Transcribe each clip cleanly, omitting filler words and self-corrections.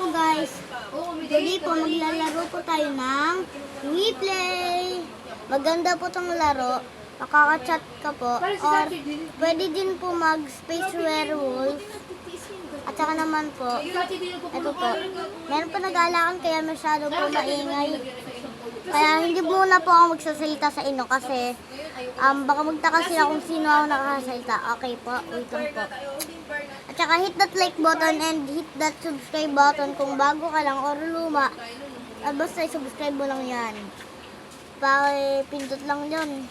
guys, today po maglalaro po tayo ng WePlay. Maganda po tong laro, makaka-chat ka po, or pwede din po mag-Space Werewolf. At saka naman po, ito po, meron pa nag-aalakan kaya masyado po maingay. Kaya hindi muna po ako magsasalita sa inyo kasi baka magtaka sila kung sino ako nakasalita. Okay po, wait lang po. At saka hit that like button and hit that subscribe button kung bago ka lang or luma. At basta subscribe mo lang yan. Pindot lang yan.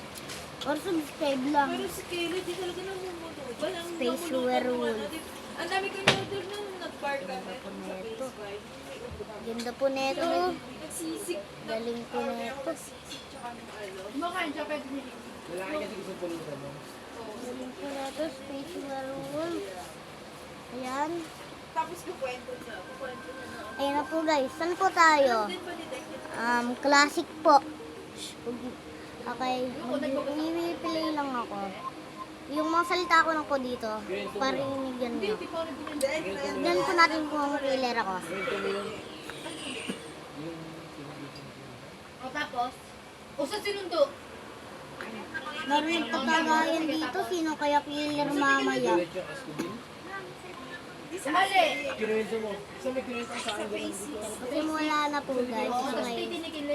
Or subscribe lang. Pero si Kelly, di talaga namumuto. Space Werewolf. Ang dami ko in-order na nag-park kami sa Base Buy. Ganda po neto. Nagsisik. Galing po neto. Nagsisik tsaka ng ano. Kumakain siya, pwede nila. Galing po neto. Space Werewolf. Ayan. Tapos kukwento niya. Kukwento niya na. Ayan na po guys. Saan po tayo? Din pa detective. Classic po. Okay. Mag-play lang ako. Yung mga salita ko lang po dito. Parinigyan nyo. Tignan po natin kung killer ako. O tapos, sa sinundo. Meron pa tagayan dito. Sino kaya killer mamaya? Mali. Kasi wala na po guys. Okay.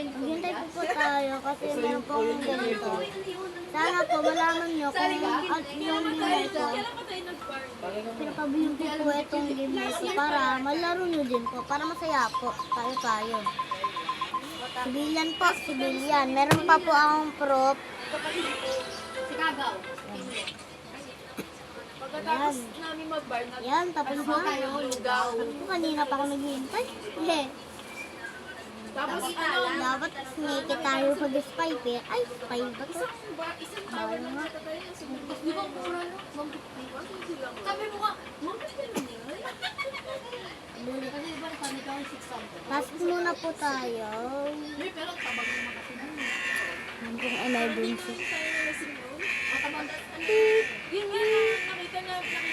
Maghintay po tayo kasi meron po akong ganito. Sana po malaman nyo kung at yung game ko. Pinapabiling ko po itong game na ito para malaro nyo din po. Para masaya po. Tayo. Civilian po, civilian. Meron pa po akong prop. Si Kagaw. Pagkatapos namin mag-bar, Yan, tapos na. tayo lugaw. Kanina pa ako naghihintay. Tapos ano, Dapat nakikita tayo pag-spike eh. Ay, spike ba to? isang hour lang nata tayo. Di ba mura no? Sabi mo nga, mamit ka naman yun. Kasi di ba nasanay ka ng 600? Task muna po tayo. Pero tabag naman kasi nun. Hanggang emergency. Matabang. Yun nga, nakita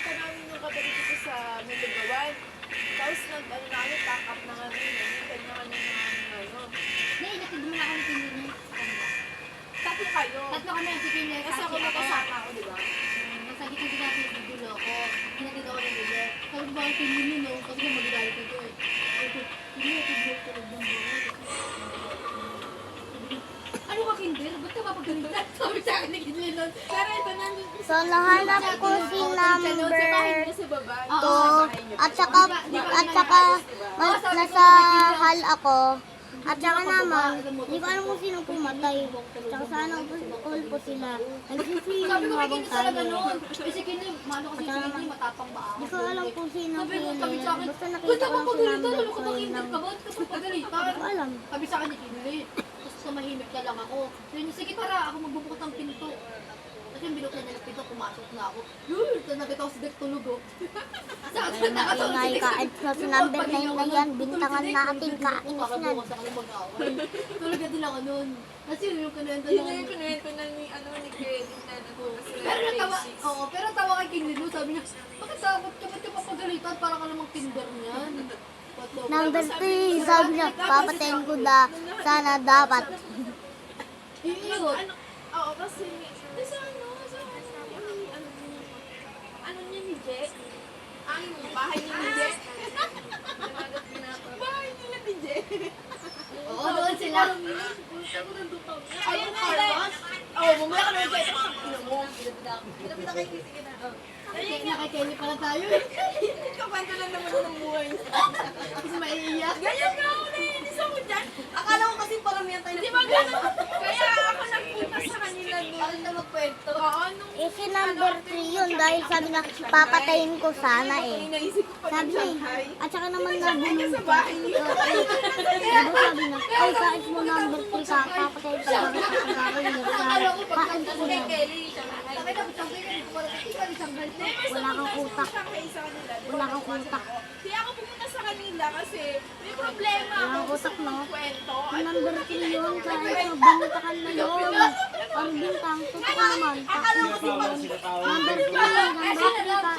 namin yung kapatid ko sa Miligawan. Tapos nag-ano na kami, pack up na kami. Nag na kami ng ano. Nainatid mo na kami pinili. Tatlo kayo. Tatlo kami ang pinili. Kasi ako nakasama ako, di ba? Nasa gitna din natin yung dulo ko. Hinatid ako ng dulo. Sabi ko bakit pinili no? Kasi nga magagalit ito eh. Hindi natin joke tulad ng buhay. Ano ka kinder? Ba't ka mapagalitan? Sabi sa akin ni Kinley nun. Pero ito nandun So, nahanap ko si number sa bahay niya sa baba. 2. At saka nasa hall ako. At saka naman, hindi ko alam kung sino pumatay. Tsaka sana all po sila. Nagsisiling Sabi ko may habang kinis talaga tayo. nun. Kasi Kinley, mano kasi si Kinley, matapang ba Hindi ko alam kung sino Sabi ko, sabi killer. sa akin, Basta ba't nakita ka ko lang si mapagalitan? number Ano ka bang 2 kinder ng... ka? Ba't ka mapagalitan? Hindi ko alam. Sabi sa akin ni Kinley, tapos tumahimik na lang ako. Sabi niya, sige para ako magbubukot ng pinto. Kasi yung binuksan niya ng pinto, pumasok na ako. Yun, nakita ko si Dek tulog oh. Ay, maingay ka. At sa number 9 na yan, bintangan natin, kainis Baka nan. bukas ako mag-away. Tulog na din ako nun. Kasi yun yung kinuwento Yun ng... yung kinuwento na ni Credit na kasi Pero natawa, oo, pero tawa kay King Lilo, sabi niya, bakit dapat ka ba't ka papagalitan para ka namang tinder niyan? Number 3, sabi niya, papatayin ko na. Sana dapat. Iigot. Oo, kasi sa ano niya ni Je? Ang bahay niya ni Je. Bahay nila ni Je. Oo, doon sila. Ayun na. Oo, bumula ka naman kayo. Kay Kelly pala tayo eh. Kapanta lang naman ng buhay. Kasi maiiyak. Ganyan ka ako, naiinis ako dyan. Akala ko kasi paramihan tayo Di ba gano'n? Kaya ako nagpunta sa kanila doon. Bakit na magkwento? Oo, nung Eh, si number 3 yun dahil sabi na, papatayin ko sana eh. naisip ko pa Sabi ng niya Shanghai. eh. At saka naman nabulong Sa ko. bahay niya. Diba sabi na, ay, kahit mo number 3 ka, papatayin ka lang sa pagkakaroon niya. Akala ko Kain ko na. Kelly, Shanghai. Wala kang utak. Shanghai sa kanila. Di ba? Wala kang utak. Kaya ako pumunta sa kanila kasi may problema Wala kang ako utak, no? kwento. Ang number 3 yun, kahit mabintakan na yun. Ang bintang, totoo naman. Number 3, number 3 ka.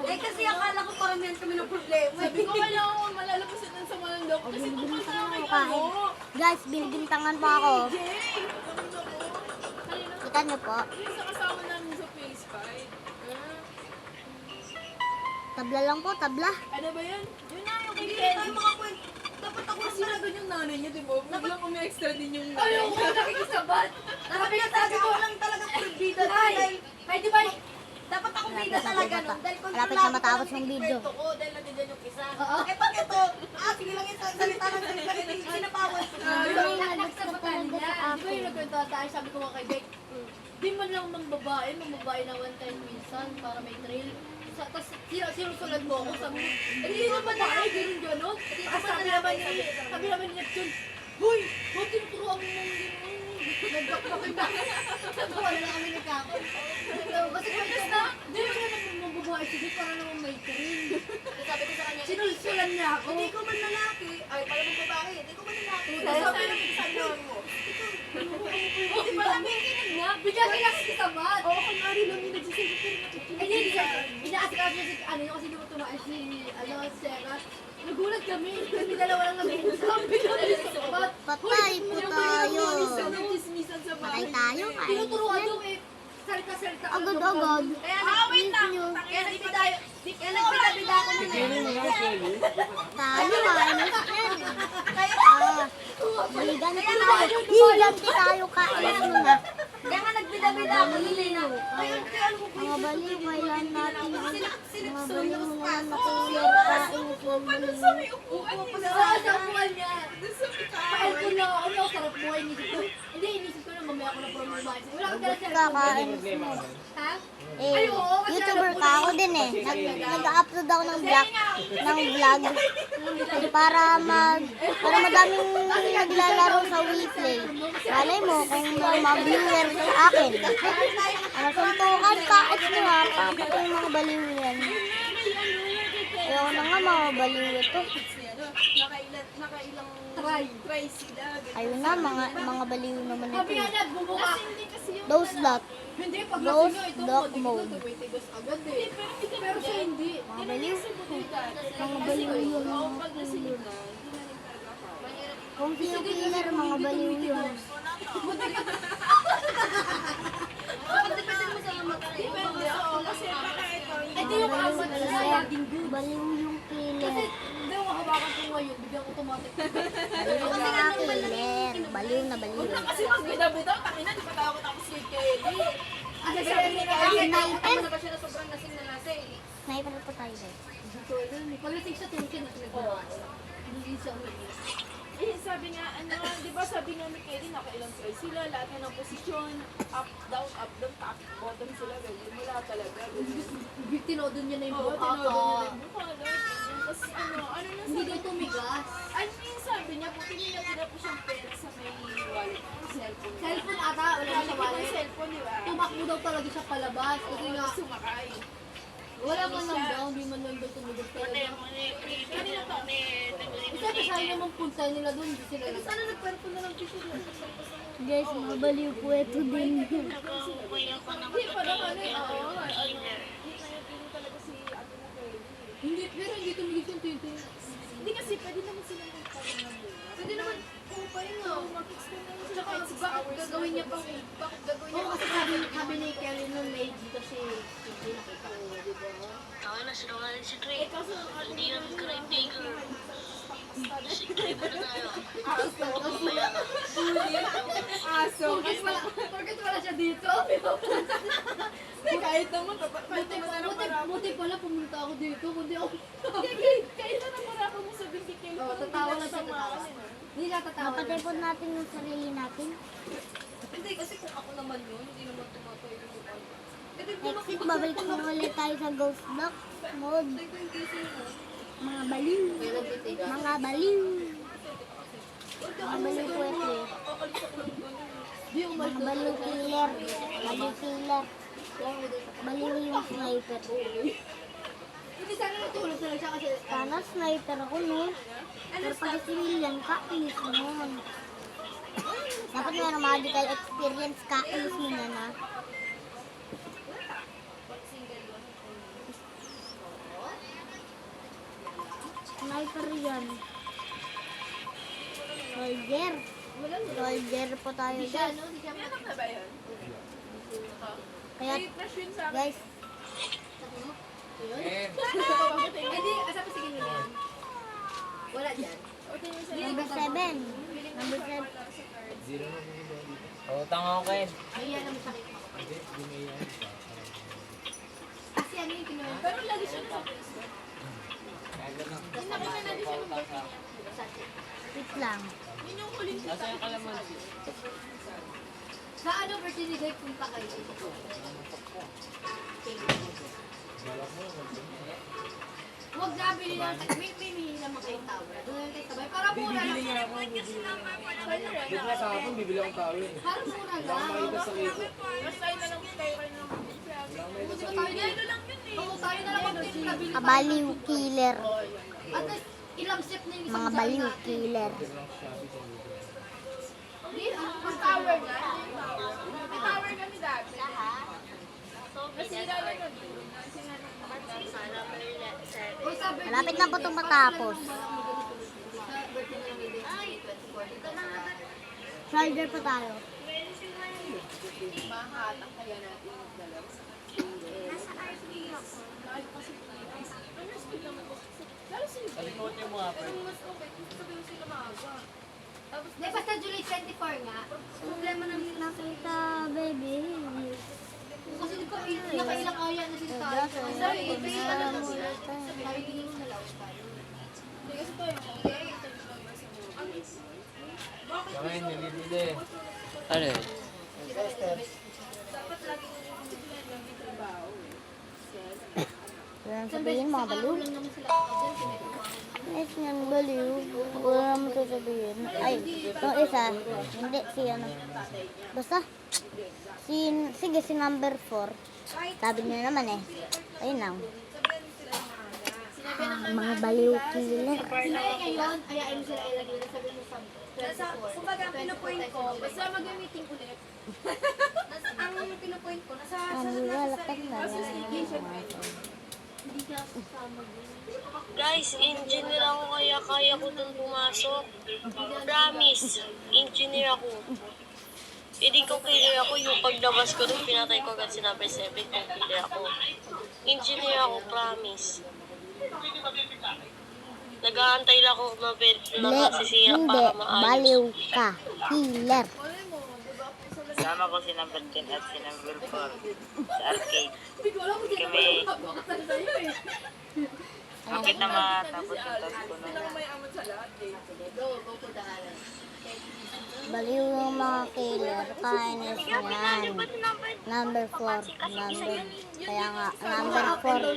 Eh kasi akala ko paramihan kami ng problema. Sabi ko, kailangan ko malalabas ito kakain. Guys, binibintangan pa ako. Jay! Ano ko? Kanina Kita niyo po. yung sa kasama namin sa Phase 5. Tabla lang po, tabla. Ano ba yun? Yun na yung Hindi weekend. tayo makakwento. Dapat ako Kasi nandun yung nanay niya, di ba? Biglang umi-extra din yung nanay Ayaw ko niya. nakikisabat. Sabi ko lang talaga kung bida dahil. Ay, di ba? Dapat ako bida talaga nun. Dahil Malapit na matapos yung video. ko dahil nandiyan yung isa. Eh, pag ito, sige lang yung salita ng salita. Hindi sinabawan ko. Nagsabatan niya. Di ba yung nagkwento tayo, sabi ko nga kay Beck, di man lang mang babae na one time minsan para may thrill. Tapos sinusulat mo ako, sabi mo, hindi naman na ay gano'n. Sabi naman ni Neptune, Hoy! Huwag tinuturuan mo mong gano'n. Nagbakbakin na. Nagawa na kami nagkakon. Kasi kwento na, di mo na naman mong babae, sige para naman may thrill. Sabi ko sa kanya, sinusulan niya ako. Hindi ko man lalaki. Ay, pala mong babae, hindi ko man lalaki. Sabi naman sa gawin mo. Hindi pa namin kinagna. Bigyan kinakasisabat. Oo, kunwari lang yung nagsisabat. Hindi, inaasikaso niya si, kasi di mo tumaan si, Sarah. Nagulat kami. Kami dalawa lang nag-uusap. Bigyan Patay po tayo. Nagchismisan sa Patay bahay. tayo. tinuturuan Kain. doon eh. Salita-salita. Agad-agad. Wait lang. Kaya nagbida ako nun eh. Tayo, kainis yan. Higanti tayo. Higanti tayo, kainis mo na. Kaya nga nagbida-bida ako nun eh. Mga baliw, kailan natin yung mga baliw na natulog, kainis yung baliw. Sa may upuan nila. Sa upuan niya. Doon sa may Kain ko na, sarap mo, inisip ko. Hindi, inisip ko na mamaya ko na promo kumain. Wala akong dala sa Kakainis mo. Ha? Eh, YouTuber ka ako din eh. Nag-upload ako ng vlog. Para madaming naglalaro sa WePlay. Malay mo kung may mga viewer sa akin. Suntukan ka at mo ha. Papatay yung mga baliw yan. Ayoko na nga mga baliw ito. Nakailang Try. sila. Ayun na, mga baliw naman Sabi ito. nga nagbubuka. Hindi kasi yung Those lot. Hindi, pag Those lasing ito, dark madigil mode. ito, tigos agad eh. Pero siya hindi. Mga baliw. Mga baliw yun. Oo, Mga pag lasing killer. na, hindi na rin talaga ako. Kung sino killer, mga baliw yun. Depende mo sa mata. Depende, oo. Kasi baka ito, Eh di yung amat siya laging good. Baliw yung Kasi killer. hindi mo hawakan ko ngayon, bigyan automatic. Baliw na killer. Baliw na baliw. huwag na kasi magbida-bida. Takina, di pa takot ako si Kelly. Kasi sabi niya kasi Sniper. na ba siya na sobrang lasing na lasing. Sniper po tayo guys. Pag lasing siya, tulog siya na pinagawa. Hindi siya ulit. Eh, sabi nga, di ba sabi nga ni Kelly, nakailang try sila, lahat na ng posisyon, up, down, top, bottom sila, ganyan. Wala talaga. ganyan. Tinodo niya na yung Oo, buka tinodo ka. na rin mukha, ganyan. Tapos ano na Hindi sabi daw tumigas. ano yung sabi niya, buti nila po siyang pera sa may wallet, cellphone. Cellphone ata, wala na siya Nalagay ng wallet. cellphone, di ba? Tumakbo daw talaga siya palabas. Kasi nga, Sumakay. wala man lang daw, hindi man lang daw tumigas talaga. Kanina to, Kasi sayang naman punta nila doon, hindi sila lang. Sana nagpwerpo na lang siya. Guys, mga baliw po ito din. Hindi pa naman eh, oo. Hindi na yung talaga si Ate na Kelly. Hindi, pero hindi tumigis yung titi. Hindi kasi pwede naman sila magparin ng muna. Pwede naman, pa yun nga. Mag-extend naman sila. Tsaka bakit gagawin niya pang, bakit gagawin niya? Oo, kasi sabi ni Kelly nun, may dito si hindi nakita ko, di ba? Ako na sinungaling si Trey. Eh, kaso Hindi naman kaibigan. Si Trey ba na tayo? aso. Porket wala siya dito. Hindi, kahit naman, pwede mo na lang Buti pala pumunta ako dito, kundi ako. Kailan na marapa mo sabihin kay Kelly? Oo, tatawa lang siya, tatawa. Hindi natatawa lang. Napatay po natin yung sarili natin. Hindi, kasi kung ako naman yun, hindi naman tumatayo yung mukha. Next week, babalik po ulit tayo sa Ghost Block mode. Mga baliw. Mga baliw. Mga baliw po ito eh. Di umalis Mga baliw killer. Baliw killer. Baliw yung sniper. Hindi sana natulog talaga siya kasi Sana sniper ako no. Pero pag civilian ka, inis mo nun. Dapat meron medical experience ka, inis mo na na. Sniper yan. Soldier. Soldier po tayo Hindi siya, guys. no? Hindi siya May anak na ba yun? Kaya May crush yun sa akin. guys, Hindi, asa pa sige nila. Wala dyan. number 7. Number 7. Utang ako Ken. Mahiya naman sa akin. Kasi ano yung kinuha? Pero lagi siya nasa Facebook. Nakita natin siya ng birthday niya. Wait lang. Yun yung huling kita. Nasaan yung kalamansi? Sa ano birthday ni Dave punta kayo? Huwag na bili lang. May bili naman kayong tower. Doon lang tayo sabay. Para mura lang. Dito na sa akin, bibili akong tawin. Para mura lang. Mas tayo na lang kayo ng Buti ba tayo na? Oo, tayo na lang magtimpla. Bili tayo. Kabaliw killer. At least, ilang step na yung isang Mga sabi baliw natin. killer. Hindi, ano May tower na. May tower kami dati. Nasira na nun. Nasira na. Uy, sabi, Malapit na po itong matapos. Sa birthday na lang ni Dave, 24 dito na. Soldier po tayo. Mahatang kaya natin yung dalawa. Nasa RP ako. Ano speed naman ko? Lalo sila. Salikutin mo nga, Pero mas okay kung sabihin sila maaga. Tapos Hindi, basta July 24 nga. Problema ng Nakita, baby. kasi di ba nakailang aya na sila tayo. Sorry, ibigay ka na lang sila. Sabi tingin mo na lang tayo. hindi kasi to yung okay. Ito yung number sa mga. Kami, nilibili. Ano yun? Dapat lagi lang may trabaho. Wala nang sabihin, mga baliw. Lang naman sila dyan, pinagawa. Yes, yan, baliw. Wala naman sasabihin. Ay, yung isa, hindi, si ano. Basta, sige, si number 4. Sabi niyo naman eh. Ayun lang. Mga baliw killer. Sila ngayon, ayain mo sila ilagay na sabi mo sa 24. Kumbaga, ang pinupoint ko, basta mag-meeting ulit. Ang pinupoint ko, nasa Ang lalakad na lang. Hindi siya kasama din. Guys, engineer ako kaya ko dun pumasok. Promise, engineer ako. Hindi ko clear ako yung paglabas ko dun, pinatay ko agad si number 7 kung clear ako. Engineer ako, promise. Nag-aantay lang ako masisira Hindi, para maayos. baliw ka. Killer. Sama ko si number 10 at si number 4 sa arcade. Hindi ko alam kung sino Kami. magpapakasal sa'yo eh. Bakit na matapos yung task ko Hindi na? naman may amat sa lahat eh. Go for the island. Baliw yung mga killer. Kainis yan. Number 4. Kaya nga, number 4.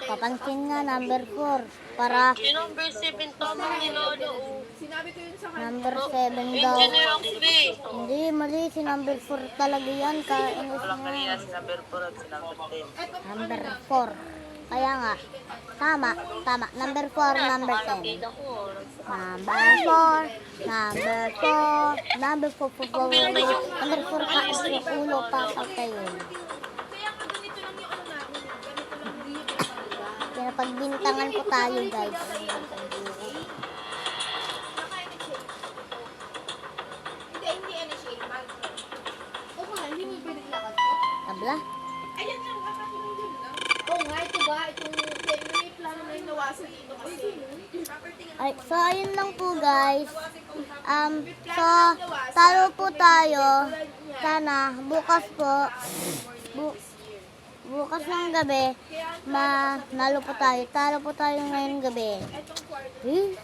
Papansin nga, number 4. Para Yung number 7 tamang nilolo. Sinabi ko yun sa kanya. number 7 daw. Engineer ako, be. Hindi, mali. Si number 4 talaga yan. Kainis Walang kanina nga. si number 4 at si number 10. Number 4. Kaya nga, tama. Number 4, number 10. Nakita ko. Number 4, number 4, number 4, number 4 ka yung ulo pa kayo. Kaya nga ganito lang yung ano namin. Ganito lang hindi yung pinapagawa. Pinapagbintangan po tayo guys. Hindi ano siya. Oo nga, hindi mo pwede lakad ko. Tabla? Ayan lang, kakatulong din lang. Oo nga, ito ba? Itong May plano na yung nawasan dito kasi. Property nga. Ay, so ayun lang po guys. So talo po tayo. Sana bukas po. Bukas ng gabi, manalo po tayo. Talo po tayo ngayong gabi. Itong kwarto. Eh,